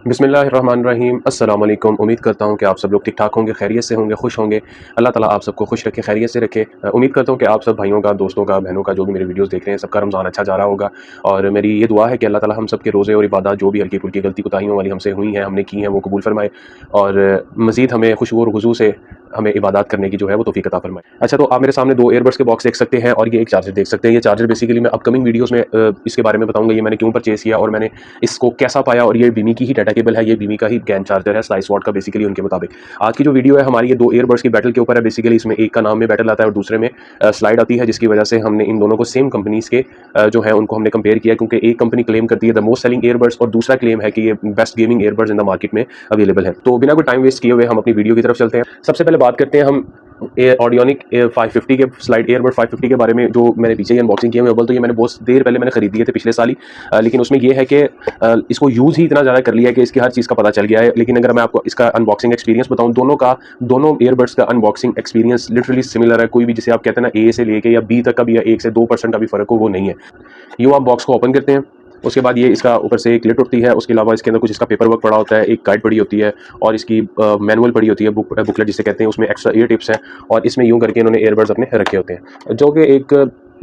बिस्मिल्लाहिर्रहमानिर्रहीम। अस्सलाम वालेकुम। उम्मीद करता हूँ कि आप सब लोग ठीक ठाक होंगे, खैरियत से होंगे, खुश होंगे। अल्लाह ताला आप सबको खुश रखे, खैरियत से रखे। उम्मीद करता हूँ कि आप सब भाइयों का, दोस्तों का, बहनों का, जो भी मेरे वीडियोस देख रहे हैं, सबका रमज़ान अच्छा जा रहा होगा। और मेरी ये दुआ है कि अल्लाह ताला हम सब के रोज़े और इबादत जो भी हल्की फुल्की गलती कोताहियों वाली हमसे हुई हैं, हमने की हैं, वो कबूल फरमाए और मज़ीद हमें खुशू और हुज़ू से हमें इबादत करने की जो है वो तौफीक अता फरमाए। अच्छा, तो आप मेरे सामने दो ईयरबड्स के बॉक्स देख सकते हैं और ये एक चार्जर देख सकते हैं। ये चार्जर बेसिकली मैं अपकमिंग वीडियोज़ में इसके बारे में बताऊँगा, ये मैंने क्यों परचेज़ किया और मैंने इसको कैसा पाया। और ये बीमी की ही डाटा केबल है, ये बीमी का ही गैन चार्जर है, स्लाइस वॉट का बेसिकली उनके मुताबिक। आज की जो वीडियो है हमारी ये दो ईयरबड्स की बैटल के ऊपर है। बेसिकली इसमें एक का नाम में बैटल आता है और दूसरे में स्लाइड आती है, जिसकी वजह से हमने इन दोनों को सेम कंपनीज़ के जो है उनको हमने कंपेयर किया, क्योंकि एक कंपनी क्लेम करती है द मोस्ट सेलिंग ईयरबड्स और दूसरा क्लेम है कि ये best gaming earbuds in the market में अवेलेबल है। तो बिना कोई टाइम वेस्ट किए हुए हम अपनी वीडियो की तरफ चलते हैं। सबसे पहले बात करते हैं हम ऑडियोनिक 550 के स्लाइड ईयरबड 550 के बारे में, जो मैंने पीछे ही अनबॉक्सिंग किया हुआ है। तो ये मैंने बहुत देर पहले मैंने खरीद दिए थे, पिछले साल ही। लेकिन उसमें ये है कि इसको यूज़ ही इतना ज़्यादा कर लिया है कि इसकी हर चीज़ का पता चल गया है। लेकिन अगर मैं आपको इसका अनबॉक्सिंग एक्सपीरियंस बताऊं, दोनों ईयरबड्स का अनबॉक्सिंग एक्सपीरियंस लिटरली सिमिलर है। कोई भी, जिसे आप कहते हैं ना, ए से लेके या बी तक का भी, या 1 से 2% का भी फ़र्क हो, वो नहीं है। यूँ आप बॉक्स को ओपन करते हैं, उसके बाद ये इसका ऊपर से एक लिड उठती है, उसके अलावा इसके अंदर कुछ इसका पेपर वर्क पड़ा होता है, एक गाइड पड़ी होती है और इसकी मैनुअल पड़ी होती है, बुकलेट जिसे कहते हैं। उसमें एक्स्ट्रा ईयर टिप्स हैं और इसमें यूं करके इन्होंने ईयरबड्स अपने रखे होते हैं, जो कि एक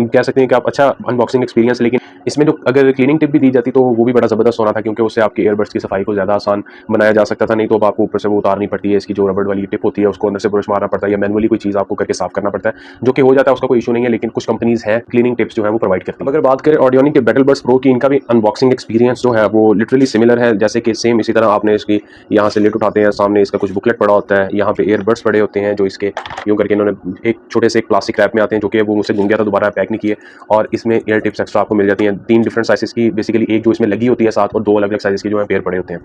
कह सकते हैं कि आप अच्छा अनबॉक्सिंग एक्सपीरियंस। लेकिन इसमें जो अगर क्लीनिंग टिप भी दी जाती तो वो भी बड़ा ज़बरदस्त होना था, क्योंकि उससे आपके ईयरबड्स की सफाई को ज़्यादा आसान बनाया जा सकता था। नहीं तो अब आपको ऊपर से वो उतारनी पड़ती है, इसकी जो रबड़ वाली टिप होती है उसको अंदर से ब्रश मारना पड़ता है, या मैनुअली कोई चीज़ आपको करके साफ करना पड़ता है, जो कि हो जाता है, उसका कोई इशू नहीं है। लेकिन कुछ कंपनीज़ हैं क्लीनिंग टिप्स जो है वो प्रोवाइड करती है। अगर बात करें ऑडियोनिक के बैटलबड्स प्रो की, इनका भी अनबॉक्सिंग एक्सपीरियंस जो है वो लिटरली सिमिलर है। जैसे कि सेम इसी तरह आपने इसकी यहाँ से लिड उठाते हैं, सामने इसका कुछ बुकलेट पड़ा होता है, यहाँ पे ईयरबड्स पड़े होते हैं जो इसके यूँ करके इन्होंने एक छोटे से एक प्लास्टिक रैप में आते हैं, जो कि वो मुझसे गुम गया था, दोबारा पैक नहीं किए। और इसमें ईयर टिप्स एक्स्ट्रा आपको मिल जाती हैं, 3 डिफरेंट साइज़ की बेसिकली, एक जो इसमें लगी होती है साथ, और 2 अलग अलग साइज़ की जो है पेयर पड़े होते हैं।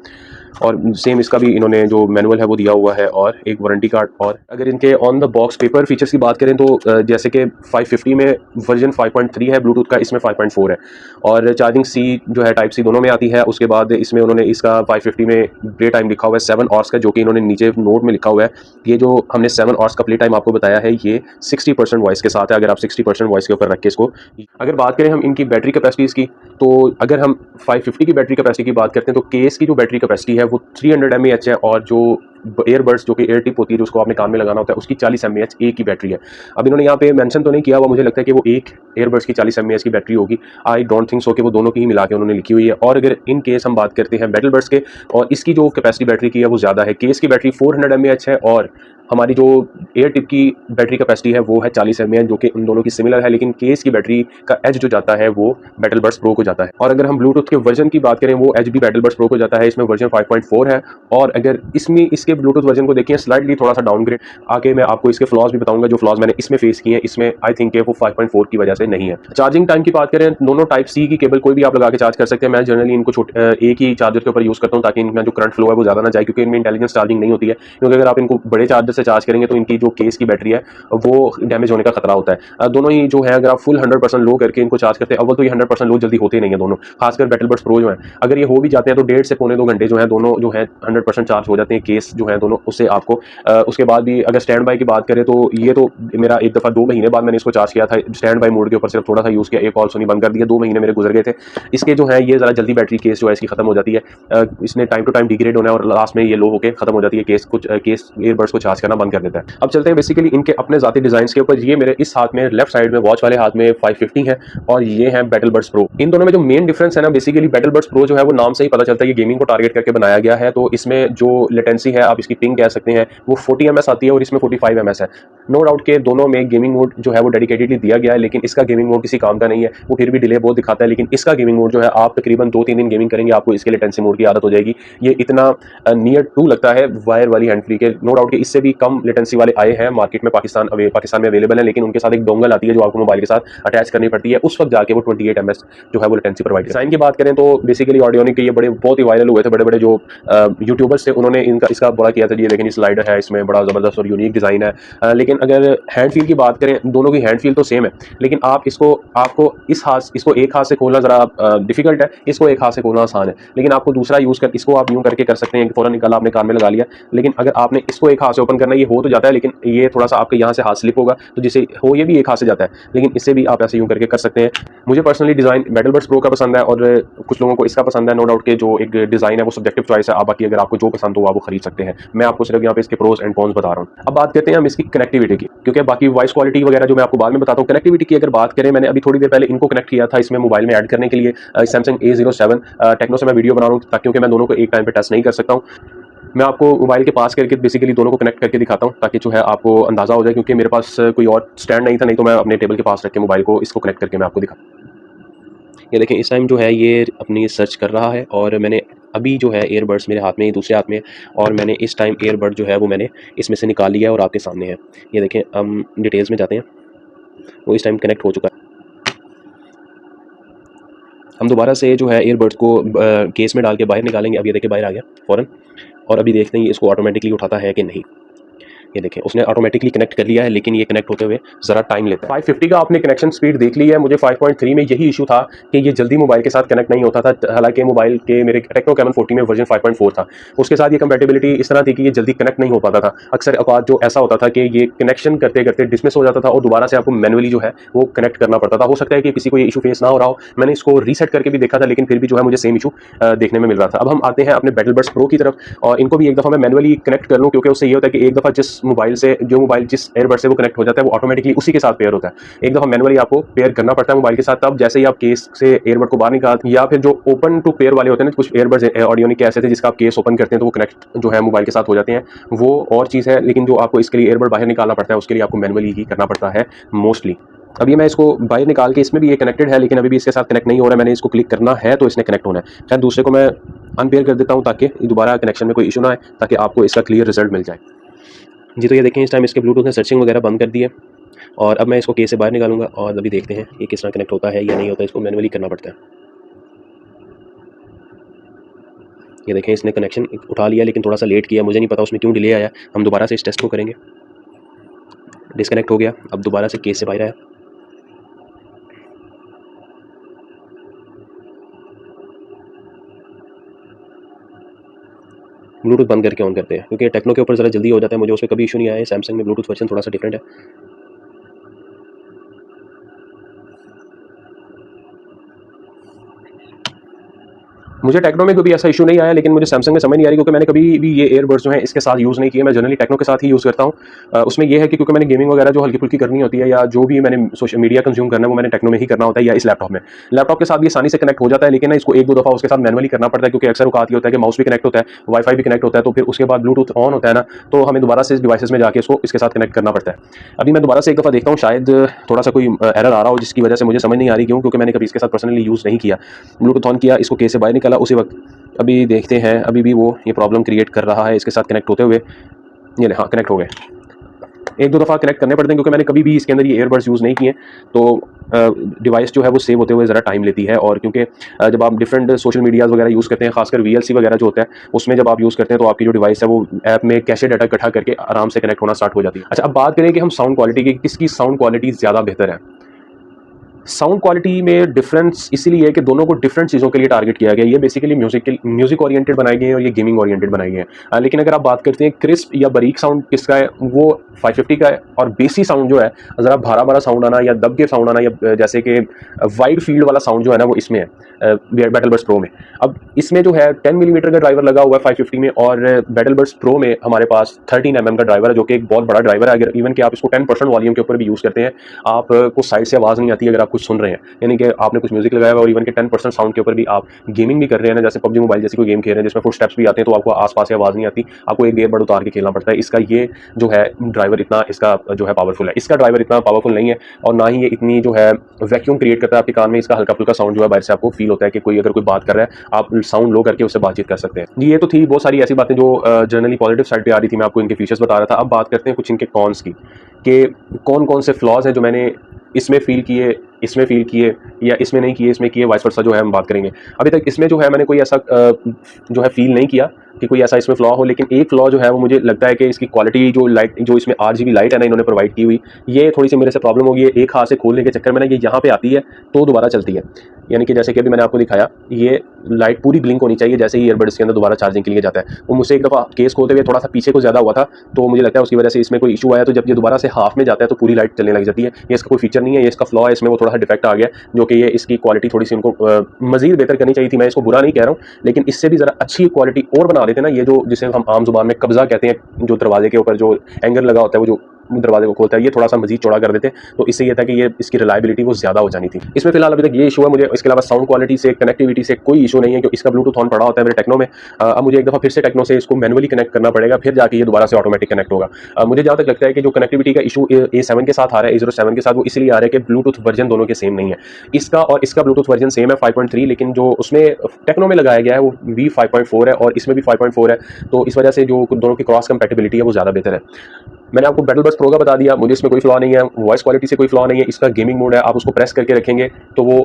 और सेम इसका भी इन्होंने जो मैनुअल है वो दिया हुआ है और एक वारंटी कार्ड। और अगर इनके on the box paper features की बात करें तो जैसे कि 550 में वर्जन 5.3 है ब्लूटूथ का, इसमें 5.4 है। और चार्जिंग सी जो है टाइप सी दोनों में आती है। उसके बाद इसमें उन्होंने इसका 550 में प्ले टाइम लिखा हुआ है 7 आवर्स का, जो कि इन्होंने नीचे नोट में लिखा हुआ है। ये जो हमने 7 आवर्स का प्ले टाइम आपको बताया है, ये 60% वॉइस के साथ है, अगर आप 60% वॉइस के ऊपर रख के इसको। अगर बात करें हम इनकी बैटरी कैपेसिटीज़ की, तो अगर हम 550 की बैटरी कैपेसिटी की बात करते हैं तो केस की जो बैटरी कैपेसिटी है वो 300 mAh है, और जो ईयरबड्स जो कि एयर टिप होती है, जो उसको आपने कान में लगाना होता है, उसकी 40 mAh एक की बैटरी है। अब इन्होंने यहाँ पे मेंशन तो नहीं किया हुआ, मुझे लगता है कि वो एक ईयरबड्स की 40 mAh की बैटरी होगी। आई डोंट थिंक सो कि वो दोनों की ही मिला के उन्होंने लिखी हुई है। और अगर इन केस हम बात करते हैं बैटलबड्स के, और इसकी जो कैपेसिटी बैटरी की है वो ज़्यादा है। केस की बैटरी 400 mAh है और हमारी जो एयर टिप की बैटरी कैपेसिटी है वो है 40 mAh, जो कि उन दोनों की सिमिलर है। लेकिन केस की बैटरी का एज जो जाता है वो बैटलबड्स प्रो को जाता है। और अगर हम ब्लूटूथ के वर्जन की बात करें, वो एच भी बैटलबड्स प्रो को जाता है, इसमें वर्जन 5.4 है। और अगर इसमें इसके ब्लूटूथ वर्जन को देखिए, स्लाइटली थोड़ा सा डाउनग्रेड आके मैं आपको इसके फ्लॉज भी बताऊंगा, जो फ्लॉज मैंने इसमें फेस किए हैं। इसमें आई थिंक वो 5.4 की वजह से नहीं है। चार्जिंग टाइम की बात करें, दोनों टाइप सी की केबल कोई भी आप लगा के चार्ज कर सकते हैं। मैं जनरली इनको एक ही चार्जर के ऊपर यूज़ करता हूँ, ताकि इनका जो करंट फ्लो है वो ज़्यादा ना जाए, क्योंकि इनमें इंटेलिजेंस चार्जिंग नहीं होती है। क्योंकि अगर आप इनको बड़े चार्जर से चार्ज करेंगे तो इनकी जो केस की बैटरी है वो डैमेज होने का खतरा होता है। दोनों ही जो है, अगर आप फुल 100% लो करके इनको चार्ज करते हैं, अव्वल तो ये 100% लो जल्दी होते नहीं है दोनों, खासकर बैटलबड्स प्रो जो है। अगर ये हो भी जाते हैं तो 1.5 से पौने 2 घंटे जो है दोनों जो है 100% चार्ज हो जाते हैं केस जो है दोनों। उससे आपको उसके बाद भी अगर स्टैंड बाई की बात करें तो ये तो मेरा एक दफ़ा 2 महीने बाद मैंने इसको चार्ज किया था, स्टैंड बाई मोड के ऊपर सिर्फ थोड़ा सा यूज़ किया, एक कॉल सुनी, बंद कर दिया। 2 महीने मेरे गुजर गए थे। इसके जो है ये ज़रा जल्दी बैटरी केस जो है इसकी खत्म हो जाती है। इसने टाइम टू टाइम डिग्रेड होना है और लास्ट में ये लो होकर खत्म हो जाती है। केस ईयरबड्स को चार्ज करना बंद कर देता है। अब चलते हैं बेसिकली इनके अपने ज़ाती डिज़ाइन के ऊपर। ये मेरे इस हाथ में लेफ्ट साइड में वॉच वाले हाथ में 550 है और ये है बैटलबड्स प्रो। इन दोनों में जो मेन डिफरेंस है ना, बेसिकली बैटलबड्स प्रो जो है वो नाम से ही पता चलता है, ये गेमिंग को टारगेट करके बनाया गया है। तो इसमें जो लेटेंसी है, आप इसकी पिंग कह सकते हैं, वो 40 ms आती है और इसमें 45 ms है। नो डाउट के दोनों में गेमिंग मोड जो है वो डेडिकेटेडली दिया गया है, लेकिन इसका गेमिंग मोड किसी काम का नहीं है, वो फिर भी डिले बहुत दिखाता है। लेकिन इसका गेमिंग मोड जो है, आप तकरीबन 2-3 दिन गेमिंग करेंगे, आपको इसके लेटेंसी मोड की आदत हो जाएगी। ये इतना नियर टू लगता है वायर वाली हैंड फ्री के। नो डाउट के इससे भी कम लेटेंसी वाले आए हैं मार्केट में, पाकिस्तान में अवेलेबल है, लेकिन उनके साथ एक डोंगल आती है जो आपको मोबाइल के साथ अटैच करनी पड़ती है। उस वक्त जाके वो 28 ms जो है वो लेटेंसी प्रोवाइड। डिजाइन की बात करें तो बेसिकली ऑडियोनिक के ये बहुत ही वायरल हुए थे, बड़े बड़े जो यूट्यूबर्स थे, उन्होंने इसका बड़ा किया था जी, लेकिन स्लाइडर है, इसमें बड़ा ज़बरदस्त और यूनिक डिज़ाइन है। लेकिन अगर हैंड फील की बात करें, दोनों की हैंड फील तो सेम है, लेकिन आपको इसको एक हाथ से खोलना ज़रा डिफिकल्ट है, इसको एक हाथ से खोलना आसान है। लेकिन आपको दूसरा यूज़ कर इसको आप यूँ करके कर सकते हैं कि फ़ौरन निकाला आपने कान में लगा लिया। लेकिन अगर आपने इसको एक हाथ से ओपन करना, ये हो तो जाता है, लेकिन ये थोड़ा सा आपके यहाँ से हाथ स्लिप होगा, तो जिसे हो ये भी एक हाथ से जाता है, लेकिन इससे भी आप ऐसे यूँ करके कर सकते हैं। मुझे पर्सनली डिज़ाइन बैटलबड्स प्रो का पसंद है और कुछ लोगों को इसका पसंद है। नो डाउट के जो एक डिज़ाइन है वो सब्जेक्टिव चॉइस है। आप बाकी अगर आपको जो पसंद हो आप वो खरीद सकते हैं। मैं आपको सिर्फ यहाँ पे इसके प्रोज एंड कॉन्स बता रहा हूँ। अब बात करते हैं हम इसकी कनेक्टिविटी की, क्योंकि बाकी वॉइस क्वालिटी वगैरह जो मैं आपको बाद में बताता हूँ। कनेक्टिविटी की अगर बात करें, मैंने अभी थोड़ी देर पहले इनको कनेक्ट किया था इसमें मोबाइल में ऐड करने के लिए। सैमसंग A07 टेक्नो से मैं वीडियो बना रहा हूँ, क्योंकि मैं दोनों को एक टाइम पे टेस्ट नहीं कर सकता हूँ। मैं आपको मोबाइल के पास करके बेसिकली दोनों को कनेक्ट करके दिखाता हूँ, ताकि जो है आपको अंदाज़ा हो जाए, क्योंकि मेरे पास कोई और स्टैंड नहीं था, नहीं तो मैं अपने टेबल के पास रख के मोबाइल को इसको कनेक्ट करके मैं आपको दिखा। ये देखें, इस टाइम जो है ये अपनी सर्च कर रहा है और मैंने अभी जो है ईयरबड्स मेरे हाथ में, दूसरे हाथ में, और मैंने इस टाइम ईयरबड जो है वो मैंने इसमें से निकाल लिया है और आपके सामने है। ये देखें, हम डिटेल्स में जाते हैं, वो इस टाइम कनेक्ट हो चुका है। हम दोबारा से जो है ईयरबड्स को केस में डाल के बाहर निकालेंगे। अब ये देखिए बाहर आ गया फ़ौरन, और अभी देखते हैं इसको ऑटोमेटिकली उठाता है कि नहीं। ये देखें, उसने ऑटोमेटिकली कनेक्ट कर लिया है, लेकिन ये कनेक्ट होते हुए ज़रा टाइम लेता है। 550 का आपने कनेक्शन स्पीड देख ली है। मुझे 5.3 में यही इशू था कि ये जल्दी मोबाइल के साथ कनेक्ट नहीं होता था। हालांकि मोबाइल के मेरे टेक्नो कैमन 40 में वर्जन 5.4 था, उसके साथ ये कंपैटिबिलिटी इस तरह थी कि ये जल्दी कनेक्ट नहीं हो पाता था। अक्सर औकात जो ऐसा होता था कि ये कनेक्शन करते करते डिसमिस हो जाता था और दोबारा से आपको मैनुअली जो है वो कनेक्ट करना पड़ता था। हो सकता है कि किसी को ये इशू फेस ना हो रहा हो, मैंने इसको रीसेट करके भी देखा था, लेकिन फिर भी जो है मुझे सेम इशू देखने में मिल रहा था। अब हम आते हैं अपने बैटलबड्स प्रो की तरफ, और इनको भी एक दफ़ा मैं मैनुअली कनेक्ट कर लूँ, क्योंकि उससे ये होता है कि एक दफ़ा जिस मोबाइल जिस एयरबड से वो कनेक्ट हो जाता है वो ऑटोमेटिकली उसी के साथ पेयर होता है। एक दफ़ा मैनुअली आपको पेयर करना पड़ता है मोबाइल के साथ। तब जैसे ही आप केस से एयरबड को बाहर निकाल, या फिर जो ओपन टू पेयर वाले होते हैं ना, कुछ एयरबड्स ऑडियोनिक के ऐसे थे जिसका आप केस ओपन करते हैं तो वो कनेक्ट जो है मोबाइल के साथ हो जाते हैं, वो और चीज़ है। लेकिन जो आपको इसके लिए एयरबड बाहर निकालना पड़ता है, उसके लिए आपको मैनुअली ही करना पड़ता है मोस्टली। अभी मैं इसको बाहर निकाल के, इसमें भी ये कनेक्टेड है, लेकिन अभी भी इसके साथ कनेक्ट नहीं हो रहा है। मैंने इसको क्लिक करना है तो इसने कनेक्ट होना है। खैर, दूसरे को मैं अनपेयर कर देता हूँ ताकि दोबारा कनेक्शन में कोई इशू ना आए, ताकि आपको इसका क्लियर रिजल्ट मिल जाए जी। तो ये देखें, इस टाइम इसके ब्लूटूथ ने सर्चिंग वगैरह बंद कर दी है, और अब मैं इसको केस से बाहर निकालूंगा और अभी देखते हैं ये किस तरह कनेक्ट होता है या नहीं होता। इसको मैनुअली करना पड़ता है। ये देखें, इसने कनेक्शन उठा लिया, लेकिन थोड़ा सा लेट किया, मुझे नहीं पता उसमें क्यों डिले आया। हम दोबारा से इस टेस्ट को करेंगे। डिस्कनेक्ट हो गया, अब दोबारा से केस से बाहर आया। ब्लूटूथ बंद करके ऑन करते हैं, क्योंकि टेक्नो के ऊपर ज़रा जल्दी हो जाता है। मुझे उस पर कभी इशू नहीं आया है। सैमसंग में ब्लूटूथ वर्जन थोड़ा सा डिफरेंट है। मुझे टेक्नो में कभी ऐसा इशू नहीं आया, लेकिन मुझे सैमसंग में समझ नहीं आ रही, क्योंकि मैंने कभी भी ये एयरबड्स जो हैं इसके साथ यूज़ नहीं किए। मैं जनरली टेक्नो के साथ ही यूज़ करता हूँ। उसमें ये है कि क्योंकि मैंने गेमिंग वगैरह जो हल्की फुल्की करनी होती है, या जो भी मैंने सोशल मीडिया कंज्यूम करना है, वो मैंने टेक्नो में ही करना होता है, या इस लैपटॉप में। लैपटॉप के साथ भी आसानी से कनेक्ट हो जाता है, लेकिन ना इसको एक दो दफ़ा उसके साथ मैनुअली करना पड़ता है, क्योंकि अक्सर औकात ये होता है कि माउस भी कनेक्ट होता है, वाईफाई भी कनेक्ट होता है, तो फिर उसके बाद ब्लूटूथ ऑन होता है ना, तो हमें दोबारा से इस डिवाइसेस में जाके इसको इसके साथ कनेक्ट करना पड़ता है। अभी मैं दोबारा से एक दफ़ा देखता हूँ, शायद थोड़ा सा कोई एरर आ रहा हो, जिसकी वजह से मुझे समझ नहीं आ रही क्यों, क्योंकि मैंने कभी इसके साथ पर्सनली यूज़ नहीं किया। ब्लूटूथ ऑन किया, इसको केस से बाहर निकाला उसी वक्त। अभी देखते हैं, अभी भी वो ये प्रॉब्लम क्रिएट कर रहा है इसके साथ कनेक्ट होते हुए। ये हाँ, कनेक्ट हो गए। एक दो दफ़ा कनेक्ट करने पड़ते हैं, क्योंकि मैंने कभी भी इसके अंदर ये एयरबड्स यूज़ नहीं किए, तो डिवाइस जो है वो सेव होते हुए ज़रा टाइम लेती है। और क्योंकि जब आप डिफरेंट सोशल मीडियाज़ वगैरह यूज़ करते हैं, खासकर VLC वगैरह जो होता है, उसमें जब आप यूज़ करते हैं तो आपकी जो डिवाइस है वो ऐप में कैशे डाटा इकट्ठा करके आराम से कनेक्ट होना स्टार्ट हो जाती है। अच्छा, अब बात करें कि हम साउंड क्वालिटी की, किसकी साउंड क्वालिटी ज़्यादा बेहतर है। साउंड क्वालिटी में डिफरेंस इसीलिए है कि दोनों को डिफरेंट चीज़ों के लिए टारगेट किया गया है। ये बेसिकली म्यूजिक ओरिएंटेड बनाए गए हैं और ये गेमिंग ओरिएंटेड बनाए गए हैं। लेकिन अगर आप बात करते हैं क्रिस्प या बारीक साउंड किसका है, वो 550 का है। और बेसी साउंड जो है, ज़रा भारा भारा साउंड आना या दब के साउंड आना, या जैसे कि वाइड फील्ड वाला साउंड जो है ना, वो इसमें है बैटलबड्स प्रो में। अब इसमें जो है 10 मिलीमीटर का ड्राइवर लगा हुआ है 550 में, और बैटलबड्स प्रो में हमारे पास 13 mm का ड्राइवर है, जो कि एक बहुत बड़ा ड्राइवर है। अगर इवन कि आप इसको 10% वॉल्यूम के ऊपर भी यूज़ करते हैं, आपको साइड से आवाज़ नहीं आती अगर आप कुछ सुन रहे हैं, यानी कि आपने कुछ म्यूजिक लगाया हुआ और इवन के 10% साउंड के ऊपर भी आप गेमिंग भी कर रहे हैं ना, जैसे PUBG मोबाइल जैसी कोई गेम खेल रहे हैं जिसमें फुट स्टेप्स भी आते हैं, तो आपको आसपास से आवाज़ नहीं आती, आपको एक ईयरबड उतार के खेलना पड़ता है। इसका ये जो है ड्राइवर इतना इसका जो है पावरफुल है। इसका ड्राइवर इतना पावरफुल नहीं है, और ना ही ये इतनी जो है वैक्यूम क्रिएट करता है आपके कान में। इसका हल्का फुल्का साउंड जो है बाहर से आपको फील होता है कि कोई अगर कोई बात कर रहा है, आप साउंड लो करके उससे बातचीत कर सकते हैं जी। ये तो थी बहुत सारी ऐसी बातें जो जनरली पॉजिटिव साइड पे आ रही थी, मैं आपको इनके फीचर्स बता रहा था। अब बात करते हैं कुछ इनके कॉन्स की, कि कौन कौन से फ्लॉज हैं जो मैंने इसमें फील किए, इसमें फील किए, या इसमें नहीं किए, इसमें किए, वाइस वर्सा जो है हम बात करेंगे। अभी तक इसमें जो है मैंने कोई ऐसा जो है फील नहीं किया, कि कोई ऐसा इसमें फ्लॉ हो, लेकिन एक फ्लॉ जो है वो मुझे लगता है कि इसकी क्वालिटी जो लाइट, जो इसमें RGB लाइट है ना इन्होंने प्रोवाइड की हुई, ये थोड़ी सी मेरे से प्रॉब्लम होगी। एक हाथ से खोलने के चक्कर में ना ये यहाँ पे आती है तो दोबारा चलती है, यानी कि जैसे कि अभी मैंने आपको दिखाया, ये लाइट पूरी ब्लिंक होनी चाहिए जैसे ही ईयरबड्स के अंदर दोबारा चार्जिंग के लिए जाता है। वो मुझसे एक दफ़ा केस खोलते हुए थोड़ा सा पीछे को ज़्यादा हुआ था, तो मुझे लगता है उसकी वजह से इसमें कोई इशू आया, तो जब ये दोबारा से हाफ में जाता है तो पूरी लाइट चलने लग जाती है। ये इसका कोई फीचर नहीं है, ये इसका फ्लॉ है, इसमें वो थोड़ा सा डिफेक्ट आ गया, जो कि ये इसकी क्वालिटी थोड़ी सी उनको मजीद बेहतर करनी चाहिए थी। मैं इसको बुरा नहीं कह रहा हूँ, लेकिन इससे भी ज़रा अच्छी क्वालिटी और बना देते ना, ये जो जिसे हम आम जुबान में कब्जा कहते हैं, जो दरवाजे के ऊपर जो एंगर लगा होता है, वो जो दरवाजे को खोलता है, ये थोड़ा सा मजीद चौड़ा कर देते, तो इससे ये था कि ये इसकी रिलायबिलिटी वो ज़्यादा हो जानी थी। इसमें फिलहाल अभी तक ये इशू है मुझे, इसके अलावा साउंड क्वालिटी से, कनेक्टिविटी से कोई इशू नहीं है, क्योंकि इसका ब्लूटूथ ऑन पड़ा होता है मेरे टेक्नो में। अब मुझे एक दफ़ा फिर से टेक्नो से इसको मैनुअली कनेक्ट करना पड़ेगा, फिर जाके ये दोबारा से ऑटोमेटिक कनेक्ट होगा। मुझे जहाँ तक लगता है कि जो कनेक्टिविटी का इशू A7 के साथ आ रहा है, A07 के साथ, वो इसलिए आ रहा है कि ब्लूटूथ वर्जन दोनों के सेम नहीं है। इसका और इसका ब्लूटूथ वर्जन सेम है 5.3, लेकिन जो उसमें टेक्नो में लगाया गया है वो भी 5.4 है और इसमें भी 5.4 है, तो इस वजह से जो दोनों की क्रॉस कंपैटिबिलिटी है वो ज़्यादा बेहतर है। मैंने आपको बैटल बड्स प्रो का बता दिया, मुझे इसमें कोई फ्लॉ नहीं है, वॉइस क्वालिटी से कोई फ्लॉ नहीं है। इसका गेमिंग मोड है, आप उसको प्रेस करके रखेंगे तो वो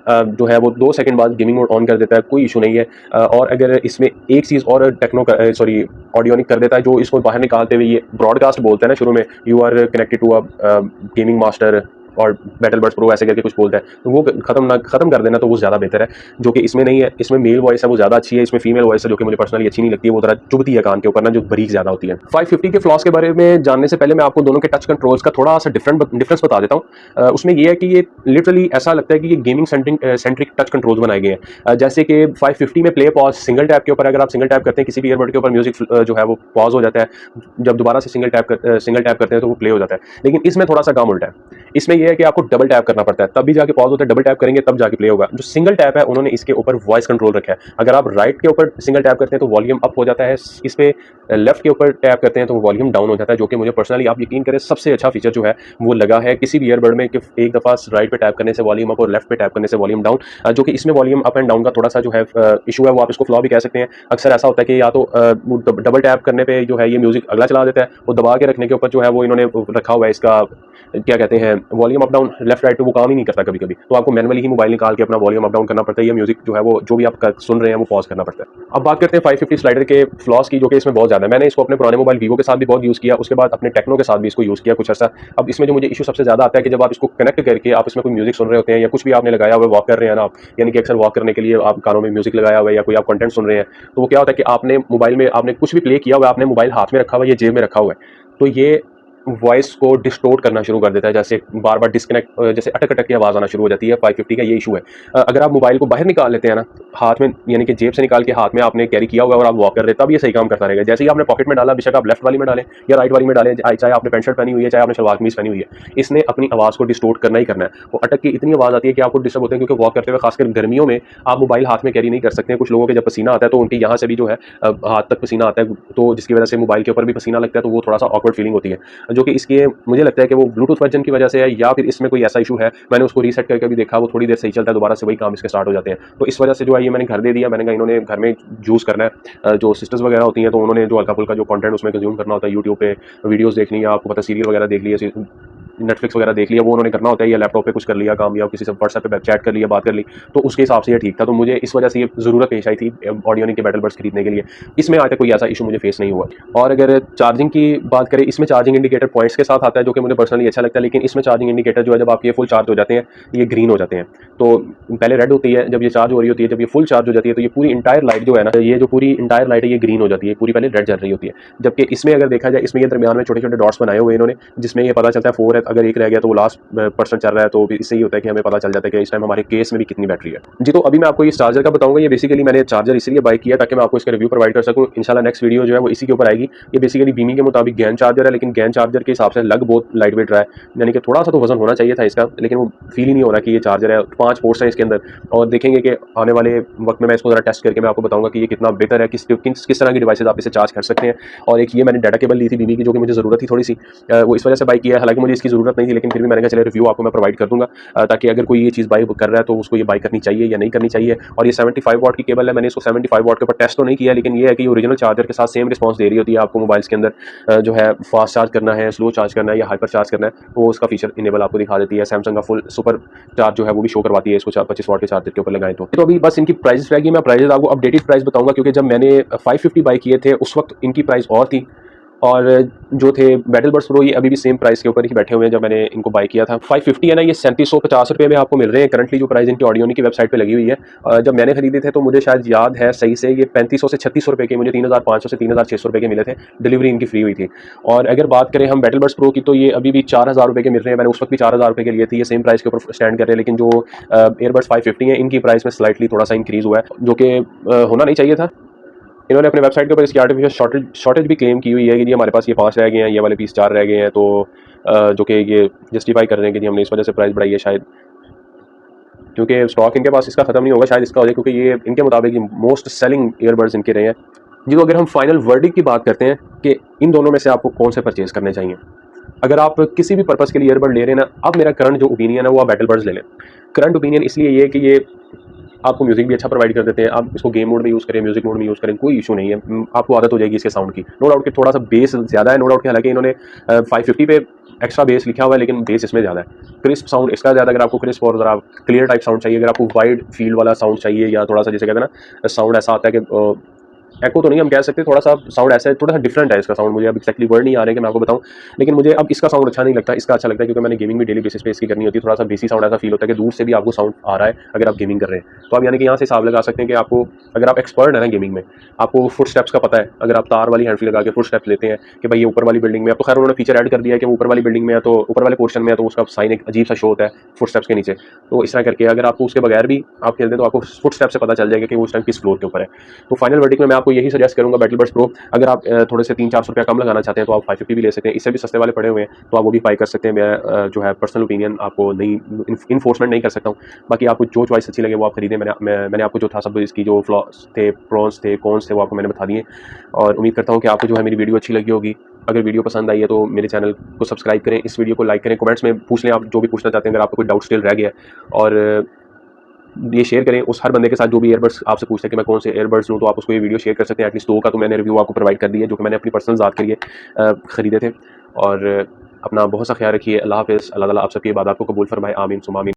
जो है वो 2 सेकंड बाद गेमिंग मोड ऑन कर देता है, कोई इशू नहीं है। और अगर इसमें एक चीज़ और टेक्नो का सॉरी ऑडियोनिक कर देता है, जो इसको बाहर निकालते हुए ये ब्रॉडकास्ट बोलते हैं ना शुरू में, you are connected to a gaming master और बैटल बड्स प्रो ऐसे करके कुछ बोलता है, तो वो ख़त्म कर देना, तो वो ज़्यादा बेहतर है, जो कि इसमें नहीं है। इसमें मेल वॉइस है वो ज़्यादा अच्छी है, इसमें फीमेल वॉइस है जो कि मुझे पर्सनली अच्छी नहीं लगती है, वो ज़रा चुभती है कान के ऊपर ना, जो बारीक ज़्यादा होती है। 550 के फ्लॉस के बारे में जानने से पहले मैं आपको दोनों के टच कंट्रोल्स का थोड़ा सा डिफरेंस बता देता हूँ। उसमें ये है कि ये लिटरली ऐसा लगता है कि ये गेमिंग सेंट्रिक टच कंट्रोल्स बनाए गए हैं। जैसे कि 550 में प्ले पॉज सिंगल टैप के ऊपर, अगर आप सिंगल टैप करते हैं किसी भी ईयरबड के ऊपर, म्यूजिक जो है वो पॉज हो जाता है, जब दोबारा से सिंगल टैप करते हैं तो वो प्ले हो जाता है। लेकिन इसमें थोड़ा सा काम उल्टा है, इसमें यह है कि आपको डबल टैप करना पड़ता है, तब भी जाके पॉज होता है, डबल टैप करेंगे तब जाके प्ले होगा। जो सिंगल टैप है उन्होंने इसके ऊपर वॉइस कंट्रोल रखा है, अगर आप राइट के ऊपर सिंगल टैप करते हैं तो वॉल्यूम अप हो जाता है, इस पे लेफ्ट के ऊपर टैप करते हैं तो वॉल्यूम डाउन हो जाता है, जो कि मुझे पर्सनली, आप यकीन करें, सबसे अच्छा फीचर जो है वो लगा है किसी भी ईयरबड में, कि एक दफ़ा राइट पे टैप करने से वॉल्यूम अप और लेफ्ट पे टैप करने से वॉल्यूम डाउन, जो कि इसमें वॉल्यूम अप एंड डाउन का थोड़ा सा जो है इशू है, वो आप इसको फ्लॉ भी कह सकते हैं। अक्सर ऐसा होता है कि या तो डबल टैप करने पे जो है ये म्यूजिक अगला चला देता है, वो दबा के रखने के ऊपर जो है वो इन्होंने रखा हुआ है इसका क्या कहते हैं volume up down left right पे, वो काम ही नहीं करता कभी कभी, तो आपको मैनुअली ही मोबाइल निकाल के अपना वॉल्यूम अप डाउन करना पड़ता है, या म्यूजिक जो है वो जो भी आप सुन रहे हैं वो पॉज करना पड़ता है। अब बात करते हैं 550 स्लाइडर के फ्लॉस की, जो कि इसमें बहुत ज़्यादा है। मैंने इसको अपने पुराने मोबाइल वीवो के साथ भी बहुत यूज़ किया, उसके बाद अपने टेक्नो के साथ भी इसको यूज़ किया कुछ अर्सा। अब इसमें जो मुझे इशू सबसे ज़्यादा आता है कि जब आप इसको कनेक्ट करके आप इसमें कोई म्यूजिक सुन रहे होते हैं, या कुछ भी आपने लगाया हुआ है, वॉक कर रहे हैं ना आप, यानी कि अक्सर वॉक करने के लिए आप कानों में म्यूजिक लगाया हुआ है या कोई आप कंटेंट सुन रहे हैं, तो वो क्या होता है कि आपने मोबाइल में आपने कुछ भी प्ले किया हुआ है, आपने मोबाइल हाथ में रखा हुआ है, ये जेब में रखा हुआ है, तो ये वॉइस को डिस्टोर्ट करना शुरू कर देता है, जैसे बार बार डिस्कनेक्ट, जैसे अटक अटक की आवाज़ आना शुरू हो जाती है। 550 का ये इशू है। अगर आप मोबाइल को बाहर निकाल लेते हैं ना हाथ में, यानी कि जेब से निकाल के हाथ में आपने कैरी किया हुआ है और आप वॉक कर रहे हैं, तब ये सही काम करता रहेगा। जैसे ही आपने पॉकेट में डाला, बेशक आप लेफ्ट वाली में डालें या राइट वाली में डालें, चाहे आपने पैंट शर्ट पहनी हुई है, चाहे आपने शलवार कमीज पहनी हुई है, इसने अपनी आवाज़ को डिस्टोर्ट करना ही करना है। वो अटक की इतनी आवाज़ आती है कि आपको डिस्टर्ब होते हैं, क्योंकि वॉक करते हुए खासकर गर्मियों में आप मोबाइल हाथ में कैरी नहीं कर सकते हैं। कुछ लोगों के जब पसीना आता है तो उनके यहाँ से भी जो है हाथ तक पसीना आता है, तो जिसकी वजह से मोबाइल के ऊपर भी पसीना लगता है, तो वो थोड़ा सा ऑकवर्ड फीलिंग होती है, जो कि इसके मुझे लगता है कि वो ब्लूटूथ वर्जन की वजह से है, या फिर इसमें कोई ऐसा इशू है। मैंने उसको रीसेट करके भी देखा, वो थोड़ी देर सही चलता है, दोबारा से वही काम इसके स्टार्ट हो जाते हैं। तो इस वजह से जो है ये मैंने घर दे दिया। मैंने कहा इन्होंने घर में यूज़ करना है, जो सिस्टर्स वगैरह होती हैं, तो उन्होंने जो हल्का फुल्का जो कंटेंट उसमें कंज्यूम करना होता है, यूट्यूब पे वीडियोज़ देखनी है, आपको पता सीरियल वगैरह देख लिया, नेटफ्लिक्स वगैरह देख लिया, वो उन्होंने करना होता है, या लैपटॉप पे कुछ कर लिया काम, या किसी से व्हाट्सएप पे चैट कर लिया, बात कर ली, तो उसके हिसाब से ये ठीक था। तो मुझे इस वजह से ये ज़रूरत पेश आई थी ऑडियोनिक के बैटल बड्स खरीदने के लिए। इसमें आज तक कोई ऐसा इशू मुझे फेस नहीं हुआ। और अगर चार्जिंग की बात करें, इसमें चार्जिंग इंडिकेटर पॉइंट्स के साथ आता है, जो कि मुझे पर्सनली अच्छा लगता है, लेकिन इसमें चार्जिंग इंडिकेटर जो है, जब आपके फुल चार्ज हो जाते हैं, ये ग्रीन हो जाते हैं। तो पहले रेड होती है जब ये चार्ज हो रही होती है, जब ये फुल चार्ज हो जाती है तो ये पूरी इंटायर लाइट जो है ना, ये जो पूरी इंटायर लाइट है ये ग्रीन हो जाती है, पूरी पहले रेड जल रही होती है। जबकि इसमें अगर देखा जाए, इसमें ये दरमियान में छोटे छोटे डॉट्स बनाए हुए इन्होंने, जिसमें ये पता चलता है 4 है, अगर एक रह गया तो वो लास्ट % चल रहा है, तो इससे ये होता है कि हमें पता चल जाता है कि इस टाइम हमारे केस में भी कितनी बैटरी है जी। तो अभी मैं आपको इस चार्जर का बताऊंगा। ये बेसिकली मैंने चार्जर इसलिए बाय किया ताकि मैं आपको इसका रिव्यू प्रोवाइड कर सकूं। इंशाल्लाह नेक्स्ट वीडियो जो है वो इसी के ऊपर आएगी। ये बेसिकली बीमी के मुताबिक गैन चार्जर है, लेकिन गैन चार्जर के हिसाब से लग बहुत लाइट वेट रहा है, यानी कि थोड़ा सा तो वजन होना चाहिए था इसका, लेकिन वो फील ही नहीं हो रहा कि ये चार्जर है। 5 पोर्ट्स हैं इसके अंदर, और देखेंगे कि आने वाले वक्त में मैं इसको जरा टेस्ट करके मैं आपको बताऊंगा कि ये कितना बेहतर है, किस तरह की डिवाइसेज आप इसे चार्ज कर सकते हैं। और एक ये मैंने डाटा केबल ली थी बीमी की, जो कि मुझे ज़रूरत थी थोड़ी सी, वो इस वजह से बाय किया है। हालांकि मुझे इसकी ज़रूरत नहीं थी, लेकिन फिर भी मैंने कहा चले रिव्यू आपको मैं प्रोवाइड कर दूँगा, ताकि अगर कोई ये चीज़ बाई कर रहा है तो उसको ये बाई करनी चाहिए या नहीं करनी चाहिए। और ये 75 वाट की केबल है, मैंने इसको 75 वाट के ऊपर टेस्ट तो नहीं किया, लेकिन ये है कि ओरिजिनल चार्जर के साथ सेम रिस्पॉन्स दे रही होती है आपको मोबाइल्स के अंदर। जो है फास्ट चार्ज करना है, स्लो चार्ज करना है या हाइपर चार्ज करना है, वो उसका फीचर इनेबल आपको दिखा देती है। सैमसंग का फुल सुपर चार्ज जो है वो भी शो करवाती है इसको 25 वाट के चार्जर के ऊपर लगाएं तो अभी बस इनकी प्राइस रहेगी। मैं प्राइस आपको अपडेटेड प्राइस बताऊंगा, क्योंकि जब मैंने 550 बाई किए थे उस वक्त इनकी प्राइस और थी, और जो थे बैटल बड्स प्रो ये अभी भी सेम प्राइस के ऊपर ही बैठे हुए हैं जब मैंने इनको बाई किया था। 550 है ना, ये 3750 रुपये में आपको मिल रहे हैं करंटली, जो प्राइस इनकी ऑडियोनी की वेबसाइट पे लगी हुई है। जब मैंने खरीदे थे तो मुझे शायद याद है सही से ये 3500 से 3600 रुपये के, मुझे 3500 से 3600 रुपये के मिले थे, डिलीवरी इनकी फ्री हुई थी। और अगर बात करें हम बैटल बड्स प्रो की तो ये अभी भी 4000 रुपये के मिल रहे हैं। मैंने उस वक्त भी 4000 रुपये के लिए थे, ये सेम प्राइस के ऊपर स्टैंड कर रहे हैं। लेकिन जो एयरबड्स 550 है इनकी प्राइस में स्लाइटली थोड़ा सा इंक्रीज़ हुआ है, जो कि होना नहीं चाहिए था। इन्होंने अपने वेबसाइट के ऊपर इसकी आर्टिफिशियल शॉर्टेज भी क्लेम की हुई है कि जी हमारे पास ये 5 रह गए हैं, ये वाले पीस 4 रह गए हैं, तो जो कि ये जस्टिफाई कर रहे हैं कि जी हमने इस वजह से प्राइस बढ़ाई है शायद, क्योंकि स्टॉक इनके पास इसका ख़त्म नहीं होगा, शायद इसका हो जाए, क्योंकि ये इनके मुताबिक मोस्ट सेलिंग ईयरबड्स इनके रहे हैं जी। तो अगर हम फाइनल वर्डिक्ट की बात करते हैं कि इन दोनों में से आपको कौन से परचेज़ करने चाहिए, अगर आप किसी भी पर्पज़ के लिए ईयरबड ले रहे हैं ना, अब मेरा करंट जो ओपिनियन है वो आप बैटल बड्स ले लें। करंट ओपिनियन इसलिए ये कि ये आपको म्यूज़िक भी अच्छा प्रोवाइड कर देते हैं, आप इसको गेम मोड में यूज़ करें, म्यूज़िक मोड में यूज़ करें, कोई इशू नहीं है, आपको आदत हो जाएगी इसके साउंड की। नो डाउट कि थोड़ा सा बेस ज़्यादा है, नो डाउट कि हालांकि इन्होंने 550 पे एक्स्ट्रा बेस लिखा हुआ है, लेकिन बेस इसमें ज़्यादा है। क्रिस्प साउंड इसका ज़्यादा, अगर आपको क्रिस्प और ज़रा क्लियर टाइप साउंड चाहिए, अगर आपको वाइड फील्ड वाला साउंड चाहिए, या थोड़ा सा जैसे कहते हैं ना साउंड ऐसा आता है कि एको तो नहीं हम कह सकते, थोड़ा सा साउंड ऐसा है, थोड़ा सा डिफरेंट है इसका साउंड, मुझे अब एक्जैक्टली वर्ड नहीं आ रहे हैं कि मैं आपको बताऊं, लेकिन मुझे अब इसका साउंड अच्छा नहीं लगता, इसका अच्छा लगता है, क्योंकि मैंने गेमिंग भी डेली बेसिस पे इसकी करनी होती है। थोड़ा सा बेसी साउंड ऐसा फील होता है कि दूर से भी आपको साउंड आ रहा है अगर आप गेमिंग कर रहे हैं। तो आप यानी कि यहाँ से हिसाब लगा सकते हैं कि आपको, अगर आप एक्सपर्ट है ना गेमिंग में, आपको फुट स्टेप्स का पता है, अगर आप तार वाली हैंडफ्री लगा के फुट स्टेप्स लेते हैं कि भाई ये ऊपर वाली बिल्डिंग में, अब तो खैर उन्होंने फीचर ऐड कर दिया है कि ऊपर वाली बिल्डिंग में है, तो ऊपर वाले पोर्शन में है तो उसका साइन एक अजीब सा शो होता है फुट स्टेप्स के नीचे। तो इस तरह करके अगर आपको उसके बगैर भी आप खेलते हैं तो आपको फुट स्टेप से पता चल जाएगा कि वो उस टाइम किस फ्लोर के ऊपर है। तो फाइनल वर्डिक्ट में मैं आपको यही सजेस्ट करूँगा, बैटल बड्स प्रो अगर आप थोड़े से 300-400 रुपया कम लगाना चाहते हैं तो आप 550 भी ले सकते हैं, इससे भी सस्ते वाले पड़े हुए हैं तो आप वो भी बाई कर सकते हैं। मैं जो है पर्सनल ओपिनियन आपको नहीं इन्फोर्समेंट नहीं कर सकता हूँ, बाकी आपको जो चॉइस अच्छी लगे वो आप खरीदें। मैंने आपको जो था सब इसकी जो फ्लॉस थे, प्रॉन्स थे, कॉन्स थे, वो आपको मैंने बता दिए, और उम्मीद करता हूँ कि आपको जो है मेरी वीडियो अच्छी लगी होगी। अगर वीडियो पसंद आई है तो मेरे चैनल को सब्सक्राइब करें, इस वीडियो को लाइक करें, कमेंट्स में पूछ लें आप जो भी पूछना चाहते हैं, अगर आपको कोई डाउट स्टिल रह गया है, और ये शेयर करें उस हर बंदे के साथ जो भी एयरबड्स आपसे पूछते हैं कि मैं कौन से एयरबड्स लूँ, तो आप उसको ये वीडियो शेयर कर सकते हैं। एटलीस्ट 2 का तो मैंने रिव्यू आपको प्रोवाइड कर दिया, जो कि मैंने अपनी पर्सनल ज़ात के लिए ख़रीदे थे। और अपना बहुत सा ख्याल रखिए। अल्लाह हाफ़िज़। अल्लाह ताला आप सबकी इबादत को कबूल फरमाए। आमीन सुम्मा आमीन।